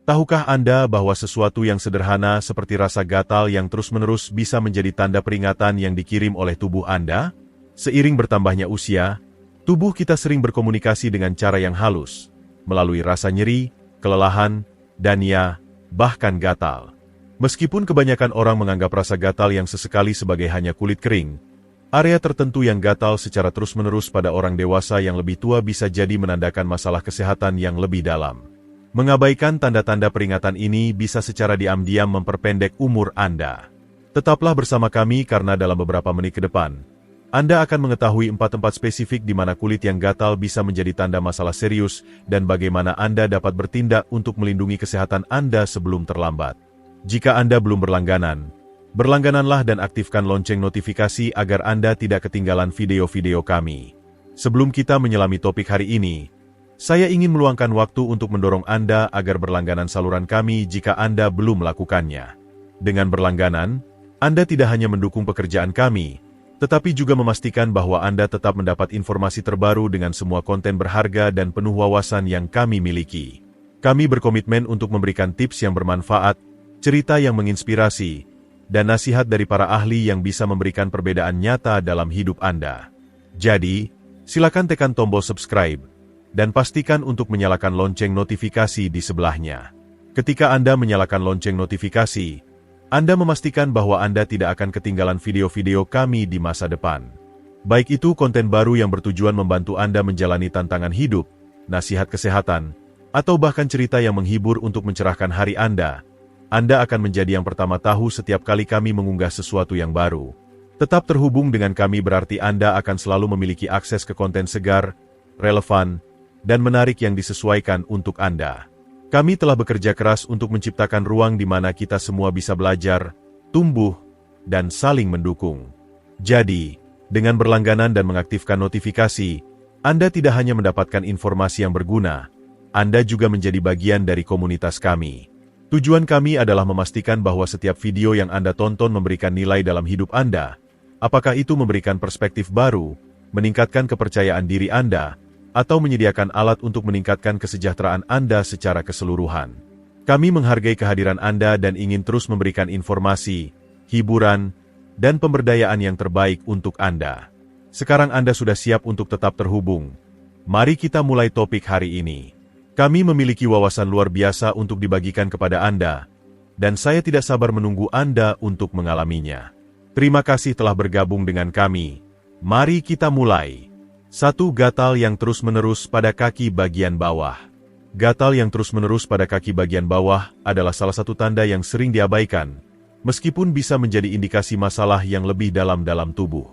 Tahukah Anda bahwa sesuatu yang sederhana seperti rasa gatal yang terus-menerus bisa menjadi tanda peringatan yang dikirim oleh tubuh Anda? Seiring bertambahnya usia, tubuh kita sering berkomunikasi dengan cara yang halus, melalui rasa nyeri, kelelahan, dan bahkan gatal. Meskipun kebanyakan orang menganggap rasa gatal yang sesekali sebagai hanya kulit kering, area tertentu yang gatal secara terus-menerus pada orang dewasa yang lebih tua bisa jadi menandakan masalah kesehatan yang lebih dalam. Mengabaikan tanda-tanda peringatan ini bisa secara diam-diam memperpendek umur Anda. Tetaplah bersama kami karena dalam beberapa menit ke depan, Anda akan mengetahui 4 tempat spesifik di mana kulit yang gatal bisa menjadi tanda masalah serius dan bagaimana Anda dapat bertindak untuk melindungi kesehatan Anda sebelum terlambat. Jika Anda belum berlangganan, berlanggananlah dan aktifkan lonceng notifikasi agar Anda tidak ketinggalan video-video kami. Sebelum kita menyelami topik hari ini, saya ingin meluangkan waktu untuk mendorong Anda agar berlangganan saluran kami jika Anda belum melakukannya. Dengan berlangganan, Anda tidak hanya mendukung pekerjaan kami, tetapi juga memastikan bahwa Anda tetap mendapat informasi terbaru dengan semua konten berharga dan penuh wawasan yang kami miliki. Kami berkomitmen untuk memberikan tips yang bermanfaat, cerita yang menginspirasi, dan nasihat dari para ahli yang bisa memberikan perbedaan nyata dalam hidup Anda. Jadi, silakan tekan tombol subscribe, dan pastikan untuk menyalakan lonceng notifikasi di sebelahnya. Ketika Anda menyalakan lonceng notifikasi, Anda memastikan bahwa Anda tidak akan ketinggalan video-video kami di masa depan. Baik itu konten baru yang bertujuan membantu Anda menjalani tantangan hidup, nasihat kesehatan, atau bahkan cerita yang menghibur untuk mencerahkan hari Anda akan menjadi yang pertama tahu setiap kali kami mengunggah sesuatu yang baru. Tetap terhubung dengan kami berarti Anda akan selalu memiliki akses ke konten segar, relevan, dan menarik yang disesuaikan untuk Anda. Kami telah bekerja keras untuk menciptakan ruang di mana kita semua bisa belajar, tumbuh, dan saling mendukung. Jadi, dengan berlangganan dan mengaktifkan notifikasi, Anda tidak hanya mendapatkan informasi yang berguna, Anda juga menjadi bagian dari komunitas kami. Tujuan kami adalah memastikan bahwa setiap video yang Anda tonton memberikan nilai dalam hidup Anda, apakah itu memberikan perspektif baru, meningkatkan kepercayaan diri Anda, atau menyediakan alat untuk meningkatkan kesejahteraan Anda secara keseluruhan. Kami menghargai kehadiran Anda dan ingin terus memberikan informasi, hiburan, dan pemberdayaan yang terbaik untuk Anda. Sekarang Anda sudah siap untuk tetap terhubung. Mari kita mulai topik hari ini. Kami memiliki wawasan luar biasa untuk dibagikan kepada Anda, dan saya tidak sabar menunggu Anda untuk mengalaminya. Terima kasih telah bergabung dengan kami. Mari kita mulai. 1. Gatal yang terus-menerus pada kaki bagian bawah. Gatal yang terus-menerus pada kaki bagian bawah adalah salah satu tanda yang sering diabaikan, meskipun bisa menjadi indikasi masalah yang lebih dalam tubuh.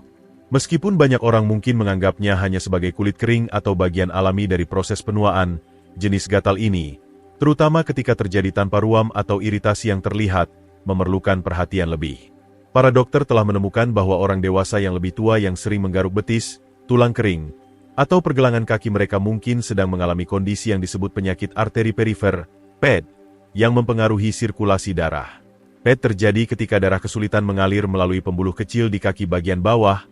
Meskipun banyak orang mungkin menganggapnya hanya sebagai kulit kering atau bagian alami dari proses penuaan, jenis gatal ini, terutama ketika terjadi tanpa ruam atau iritasi yang terlihat, memerlukan perhatian lebih. Para dokter telah menemukan bahwa orang dewasa yang lebih tua yang sering menggaruk betis, tulang kering, atau pergelangan kaki mereka mungkin sedang mengalami kondisi yang disebut penyakit arteri perifer, PED, yang mempengaruhi sirkulasi darah. PED terjadi ketika darah kesulitan mengalir melalui pembuluh kecil di kaki bagian bawah,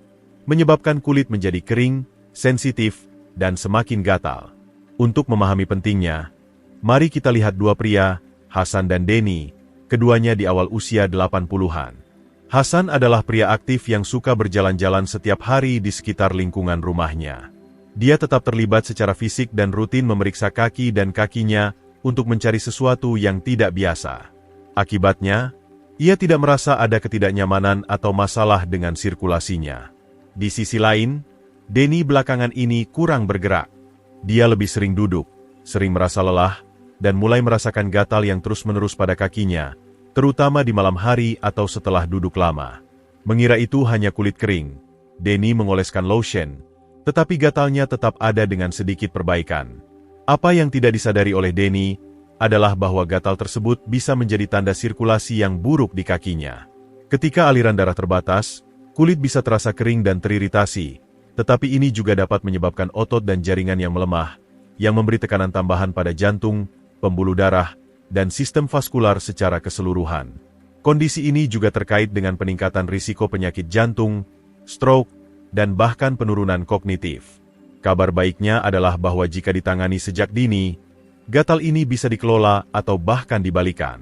menyebabkan kulit menjadi kering, sensitif, dan semakin gatal. Untuk memahami pentingnya, mari kita lihat dua pria, Hasan dan Denny, keduanya di awal usia 80-an. Hasan adalah pria aktif yang suka berjalan-jalan setiap hari di sekitar lingkungan rumahnya. Dia tetap terlibat secara fisik dan rutin memeriksa kaki dan kakinya untuk mencari sesuatu yang tidak biasa. Akibatnya, ia tidak merasa ada ketidaknyamanan atau masalah dengan sirkulasinya. Di sisi lain, Denny belakangan ini kurang bergerak. Dia lebih sering duduk, sering merasa lelah, dan mulai merasakan gatal yang terus-menerus pada kakinya, terutama di malam hari atau setelah duduk lama. Mengira itu hanya kulit kering, Denny mengoleskan lotion, tetapi gatalnya tetap ada dengan sedikit perbaikan. Apa yang tidak disadari oleh Denny adalah bahwa gatal tersebut bisa menjadi tanda sirkulasi yang buruk di kakinya. Ketika aliran darah terbatas, kulit bisa terasa kering dan teriritasi, tetapi ini juga dapat menyebabkan otot dan jaringan yang melemah, yang memberi tekanan tambahan pada jantung, pembuluh darah, dan sistem vaskular secara keseluruhan. Kondisi ini juga terkait dengan peningkatan risiko penyakit jantung, stroke, dan bahkan penurunan kognitif. Kabar baiknya adalah bahwa jika ditangani sejak dini, Gatal ini bisa dikelola atau bahkan dibalikan.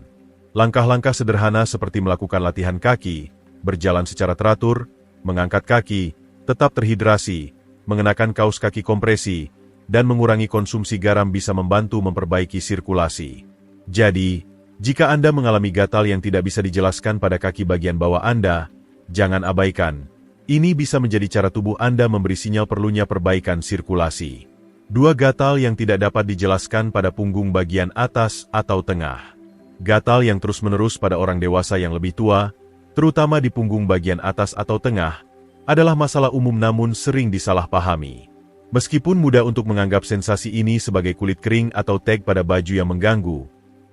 Langkah-langkah sederhana seperti melakukan latihan kaki, berjalan secara teratur, mengangkat kaki, tetap terhidrasi, mengenakan kaos kaki kompresi, dan mengurangi konsumsi garam bisa membantu memperbaiki sirkulasi. Jadi, jika Anda mengalami gatal yang tidak bisa dijelaskan pada kaki bagian bawah Anda, jangan abaikan. Ini bisa menjadi cara tubuh Anda memberi sinyal perlunya perbaikan sirkulasi. 2 gatal yang tidak dapat dijelaskan pada punggung bagian atas atau tengah. Gatal yang terus-menerus pada orang dewasa yang lebih tua, terutama di punggung bagian atas atau tengah, adalah masalah umum namun sering disalahpahami. Meskipun mudah untuk menganggap sensasi ini sebagai kulit kering atau tag pada baju yang mengganggu,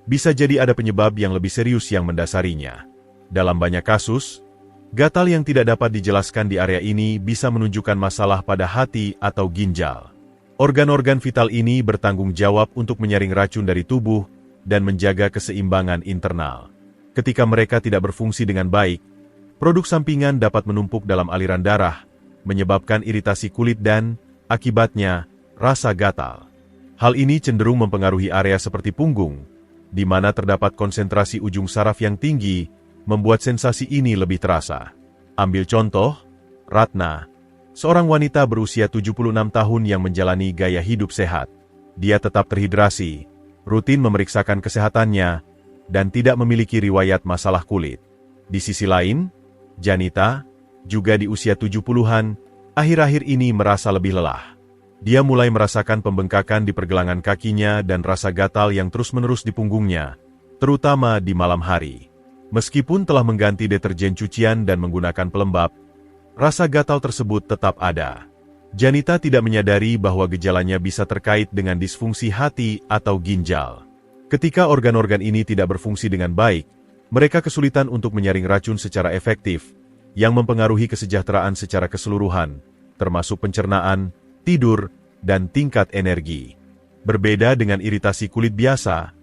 bisa jadi ada penyebab yang lebih serius yang mendasarinya. Dalam banyak kasus, gatal yang tidak dapat dijelaskan di area ini bisa menunjukkan masalah pada hati atau ginjal. Organ-organ vital ini bertanggung jawab untuk menyaring racun dari tubuh dan menjaga keseimbangan internal. Ketika mereka tidak berfungsi dengan baik, produk sampingan dapat menumpuk dalam aliran darah, menyebabkan iritasi kulit dan, akibatnya, rasa gatal. Hal ini cenderung mempengaruhi area seperti punggung, di mana terdapat konsentrasi ujung saraf yang tinggi, membuat sensasi ini lebih terasa. Ambil contoh, Ratna, seorang wanita berusia 76 tahun yang menjalani gaya hidup sehat. Dia tetap terhidrasi, rutin memeriksakan kesehatannya, dan tidak memiliki riwayat masalah kulit. Di sisi lain, Janita, juga di usia 70-an, akhir-akhir ini merasa lebih lelah. Dia mulai merasakan pembengkakan di pergelangan kakinya dan rasa gatal yang terus-menerus di punggungnya, terutama di malam hari. Meskipun telah mengganti deterjen cucian dan menggunakan pelembab, rasa gatal tersebut tetap ada. Janita tidak menyadari bahwa gejalanya bisa terkait dengan disfungsi hati atau ginjal. Ketika organ-organ ini tidak berfungsi dengan baik, mereka kesulitan untuk menyaring racun secara efektif, yang mempengaruhi kesejahteraan secara keseluruhan, termasuk pencernaan, tidur, dan tingkat energi. Berbeda dengan iritasi kulit biasa,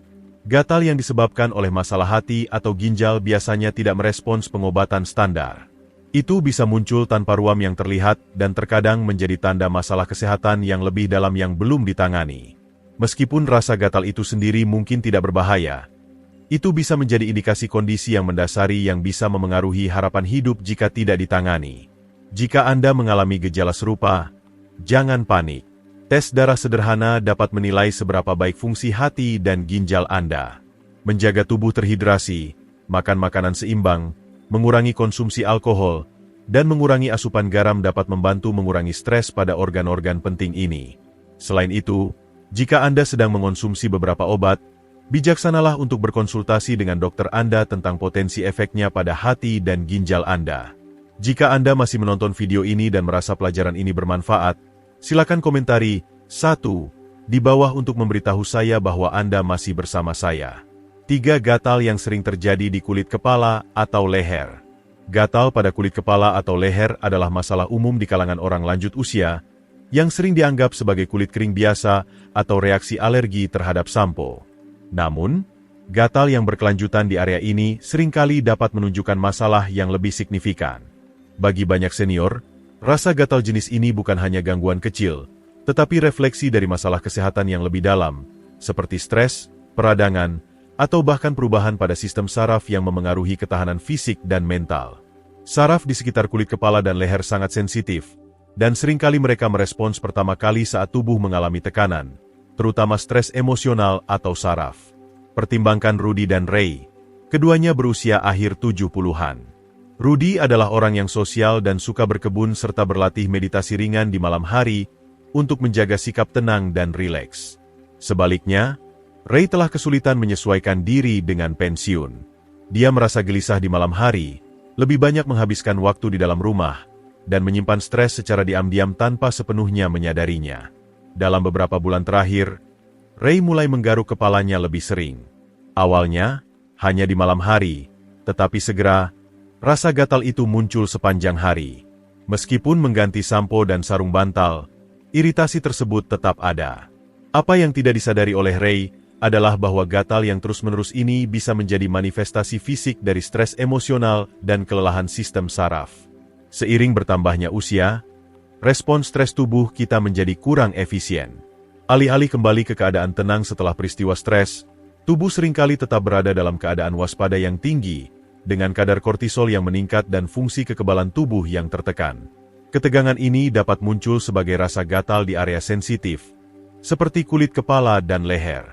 gatal yang disebabkan oleh masalah hati atau ginjal biasanya tidak merespons pengobatan standar. Itu bisa muncul tanpa ruam yang terlihat dan terkadang menjadi tanda masalah kesehatan yang lebih dalam yang belum ditangani. Meskipun rasa gatal itu sendiri mungkin tidak berbahaya, itu bisa menjadi indikasi kondisi yang mendasari yang bisa memengaruhi harapan hidup jika tidak ditangani. Jika Anda mengalami gejala serupa, jangan panik. Tes darah sederhana dapat menilai seberapa baik fungsi hati dan ginjal Anda. Menjaga tubuh terhidrasi, makan makanan seimbang, mengurangi konsumsi alkohol, dan mengurangi asupan garam dapat membantu mengurangi stres pada organ-organ penting ini. Selain itu, jika Anda sedang mengonsumsi beberapa obat, bijaksanalah untuk berkonsultasi dengan dokter Anda tentang potensi efeknya pada hati dan ginjal Anda. Jika Anda masih menonton video ini dan merasa pelajaran ini bermanfaat, silakan komentari 1 di bawah untuk memberitahu saya bahwa Anda masih bersama saya. 3 gatal yang sering terjadi di kulit kepala atau leher. Gatal pada kulit kepala atau leher adalah masalah umum di kalangan orang lanjut usia, yang sering dianggap sebagai kulit kering biasa atau reaksi alergi terhadap sampo. Namun, gatal yang berkelanjutan di area ini seringkali dapat menunjukkan masalah yang lebih signifikan. Bagi banyak senior, rasa gatal jenis ini bukan hanya gangguan kecil, tetapi refleksi dari masalah kesehatan yang lebih dalam, seperti stres, peradangan, atau bahkan perubahan pada sistem saraf yang memengaruhi ketahanan fisik dan mental. Saraf di sekitar kulit kepala dan leher sangat sensitif, dan seringkali mereka merespons pertama kali saat tubuh mengalami tekanan, terutama stres emosional atau saraf. Pertimbangkan Rudy dan Ray. Keduanya berusia akhir 70-an. Rudy adalah orang yang sosial dan suka berkebun serta berlatih meditasi ringan di malam hari untuk menjaga sikap tenang dan rileks. Sebaliknya, Ray telah kesulitan menyesuaikan diri dengan pensiun. Dia merasa gelisah di malam hari, lebih banyak menghabiskan waktu di dalam rumah, dan menyimpan stres secara diam-diam tanpa sepenuhnya menyadarinya. Dalam beberapa bulan terakhir, Ray mulai menggaruk kepalanya lebih sering. Awalnya, hanya di malam hari, tetapi segera, rasa gatal itu muncul sepanjang hari. Meskipun mengganti sampo dan sarung bantal, iritasi tersebut tetap ada. Apa yang tidak disadari oleh Ray adalah bahwa gatal yang terus-menerus ini bisa menjadi manifestasi fisik dari stres emosional dan kelelahan sistem saraf. Seiring bertambahnya usia, respons stres tubuh kita menjadi kurang efisien. Alih-alih kembali ke keadaan tenang setelah peristiwa stres, tubuh seringkali tetap berada dalam keadaan waspada yang tinggi, dengan kadar kortisol yang meningkat dan fungsi kekebalan tubuh yang tertekan. Ketegangan ini dapat muncul sebagai rasa gatal di area sensitif, seperti kulit kepala dan leher.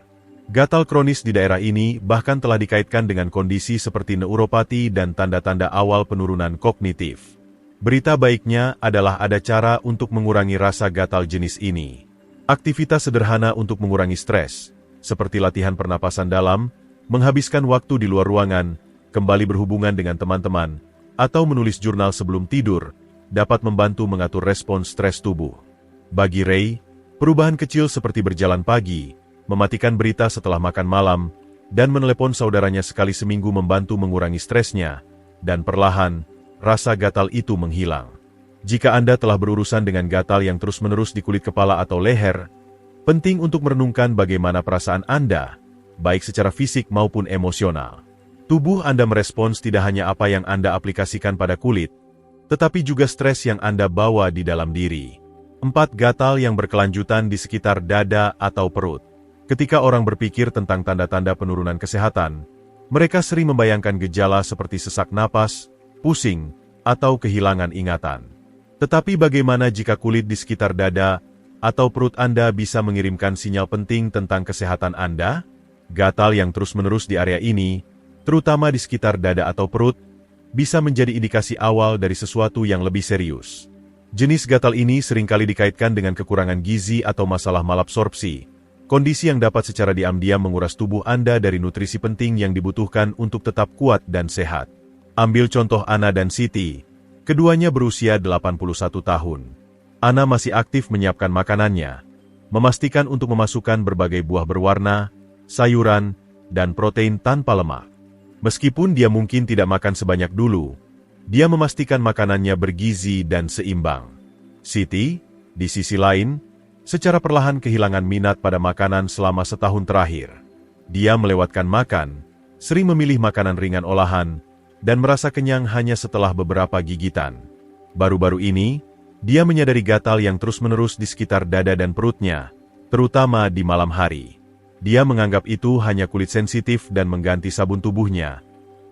Gatal kronis di daerah ini bahkan telah dikaitkan dengan kondisi seperti neuropati dan tanda-tanda awal penurunan kognitif. Berita baiknya adalah ada cara untuk mengurangi rasa gatal jenis ini. Aktivitas sederhana untuk mengurangi stres, seperti latihan pernapasan dalam, menghabiskan waktu di luar ruangan, kembali berhubungan dengan teman-teman, atau menulis jurnal sebelum tidur, dapat membantu mengatur respons stres tubuh. Bagi Ray, perubahan kecil seperti berjalan pagi, mematikan berita setelah makan malam, dan menelepon saudaranya sekali seminggu membantu mengurangi stresnya, dan perlahan, rasa gatal itu menghilang. Jika Anda telah berurusan dengan gatal yang terus-menerus di kulit kepala atau leher, penting untuk merenungkan bagaimana perasaan Anda, baik secara fisik maupun emosional. Tubuh Anda merespons tidak hanya apa yang Anda aplikasikan pada kulit, tetapi juga stres yang Anda bawa di dalam diri. 4. Gatal yang berkelanjutan di sekitar dada atau perut. Ketika orang berpikir tentang tanda-tanda penurunan kesehatan, mereka sering membayangkan gejala seperti sesak napas, pusing, atau kehilangan ingatan. Tetapi bagaimana jika kulit di sekitar dada atau perut Anda bisa mengirimkan sinyal penting tentang kesehatan Anda? Gatal yang terus-menerus di area ini, terutama di sekitar dada atau perut, bisa menjadi indikasi awal dari sesuatu yang lebih serius. Jenis gatal ini seringkali dikaitkan dengan kekurangan gizi atau masalah malabsorpsi, kondisi yang dapat secara diam-diam menguras tubuh Anda dari nutrisi penting yang dibutuhkan untuk tetap kuat dan sehat. Ambil contoh Anna dan Siti. Keduanya berusia 81 tahun. Anna masih aktif menyiapkan makanannya, memastikan untuk memasukkan berbagai buah berwarna, sayuran, dan protein tanpa lemak. Meskipun dia mungkin tidak makan sebanyak dulu, dia memastikan makanannya bergizi dan seimbang. Siti, di sisi lain, secara perlahan kehilangan minat pada makanan selama setahun terakhir. Dia melewatkan makan, sering memilih makanan ringan olahan, dan merasa kenyang hanya setelah beberapa gigitan. Baru-baru ini, dia menyadari gatal yang terus-menerus di sekitar dada dan perutnya, terutama di malam hari. Dia menganggap itu hanya kulit sensitif dan mengganti sabun tubuhnya.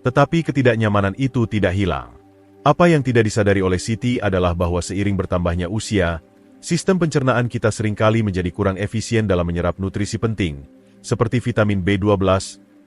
Tetapi ketidaknyamanan itu tidak hilang. Apa yang tidak disadari oleh Siti adalah bahwa seiring bertambahnya usia, sistem pencernaan kita seringkali menjadi kurang efisien dalam menyerap nutrisi penting, seperti vitamin B12,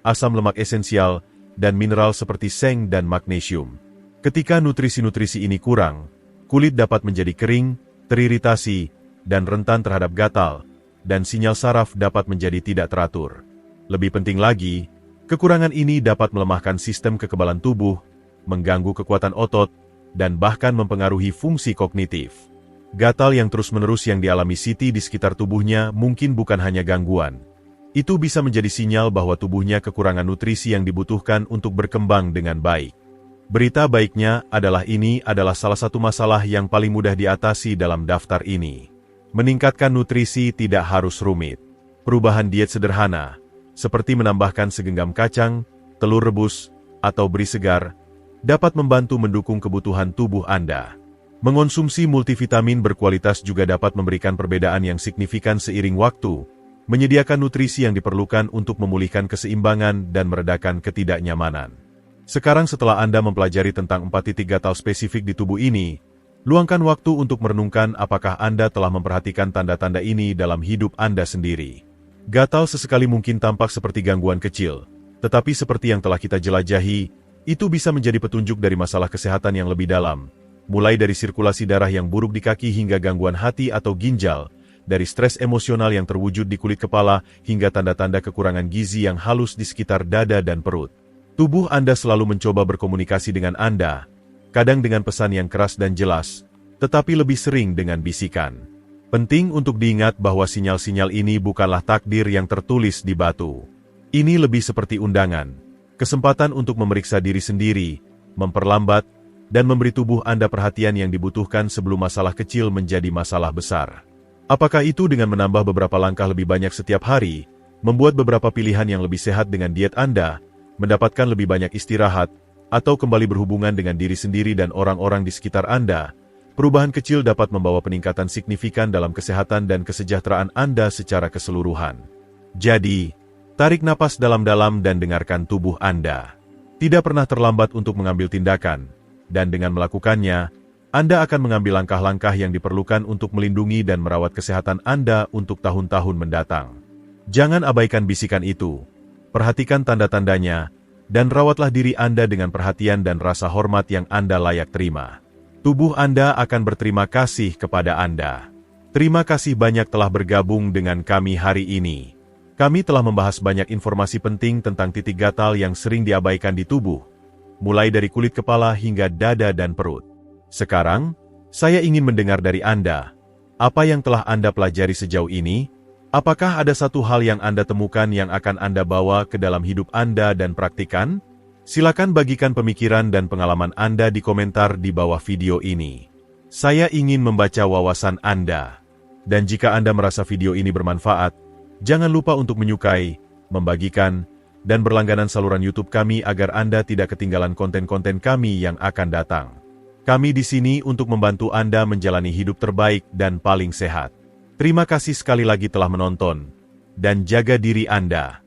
asam lemak esensial, dan mineral seperti seng dan magnesium. Ketika nutrisi-nutrisi ini kurang, kulit dapat menjadi kering, teriritasi, dan rentan terhadap gatal, dan sinyal saraf dapat menjadi tidak teratur. Lebih penting lagi, kekurangan ini dapat melemahkan sistem kekebalan tubuh, mengganggu kekuatan otot, dan bahkan mempengaruhi fungsi kognitif. Gatal yang terus-menerus yang dialami Siti di sekitar tubuhnya mungkin bukan hanya gangguan. Itu bisa menjadi sinyal bahwa tubuhnya kekurangan nutrisi yang dibutuhkan untuk berkembang dengan baik. Berita baiknya adalah ini adalah salah satu masalah yang paling mudah diatasi dalam daftar ini. Meningkatkan nutrisi tidak harus rumit. Perubahan diet sederhana, seperti menambahkan segenggam kacang, telur rebus, atau beri segar, dapat membantu mendukung kebutuhan tubuh Anda. Mengonsumsi multivitamin berkualitas juga dapat memberikan perbedaan yang signifikan seiring waktu, menyediakan nutrisi yang diperlukan untuk memulihkan keseimbangan dan meredakan ketidaknyamanan. Sekarang setelah Anda mempelajari tentang 4 titik gatal spesifik di tubuh ini, luangkan waktu untuk merenungkan apakah Anda telah memperhatikan tanda-tanda ini dalam hidup Anda sendiri. Gatal sesekali mungkin tampak seperti gangguan kecil, tetapi seperti yang telah kita jelajahi, itu bisa menjadi petunjuk dari masalah kesehatan yang lebih dalam, mulai dari sirkulasi darah yang buruk di kaki hingga gangguan hati atau ginjal, dari stres emosional yang terwujud di kulit kepala hingga tanda-tanda kekurangan gizi yang halus di sekitar dada dan perut. Tubuh Anda selalu mencoba berkomunikasi dengan Anda, kadang dengan pesan yang keras dan jelas, tetapi lebih sering dengan bisikan. Penting untuk diingat bahwa sinyal-sinyal ini bukanlah takdir yang tertulis di batu. Ini lebih seperti undangan, kesempatan untuk memeriksa diri sendiri, memperlambat, dan memberi tubuh Anda perhatian yang dibutuhkan sebelum masalah kecil menjadi masalah besar. Apakah itu dengan menambah beberapa langkah lebih banyak setiap hari, membuat beberapa pilihan yang lebih sehat dengan diet Anda, mendapatkan lebih banyak istirahat, atau kembali berhubungan dengan diri sendiri dan orang-orang di sekitar Anda? perubahan kecil dapat membawa peningkatan signifikan dalam kesehatan dan kesejahteraan Anda secara keseluruhan. Jadi, tarik napas dalam-dalam dan dengarkan tubuh Anda. Tidak pernah terlambat untuk mengambil tindakan, dan dengan melakukannya, Anda akan mengambil langkah-langkah yang diperlukan untuk melindungi dan merawat kesehatan Anda untuk tahun-tahun mendatang. Jangan abaikan bisikan itu. Perhatikan tanda-tandanya, dan rawatlah diri Anda dengan perhatian dan rasa hormat yang Anda layak terima. Tubuh Anda akan berterima kasih kepada Anda. Terima kasih banyak telah bergabung dengan kami hari ini. Kami telah membahas banyak informasi penting tentang titik gatal yang sering diabaikan di tubuh, mulai dari kulit kepala hingga dada dan perut. Sekarang, saya ingin mendengar dari Anda. Apa yang telah Anda pelajari sejauh ini? Apakah ada satu hal yang Anda temukan yang akan Anda bawa ke dalam hidup Anda dan praktikan? Silakan bagikan pemikiran dan pengalaman Anda di komentar di bawah video ini. Saya ingin membaca wawasan Anda. Dan jika Anda merasa video ini bermanfaat, jangan lupa untuk menyukai, membagikan, dan berlangganan saluran YouTube kami agar Anda tidak ketinggalan konten-konten kami yang akan datang. Kami di sini untuk membantu Anda menjalani hidup terbaik dan paling sehat. Terima kasih sekali lagi telah menonton, dan jaga diri Anda.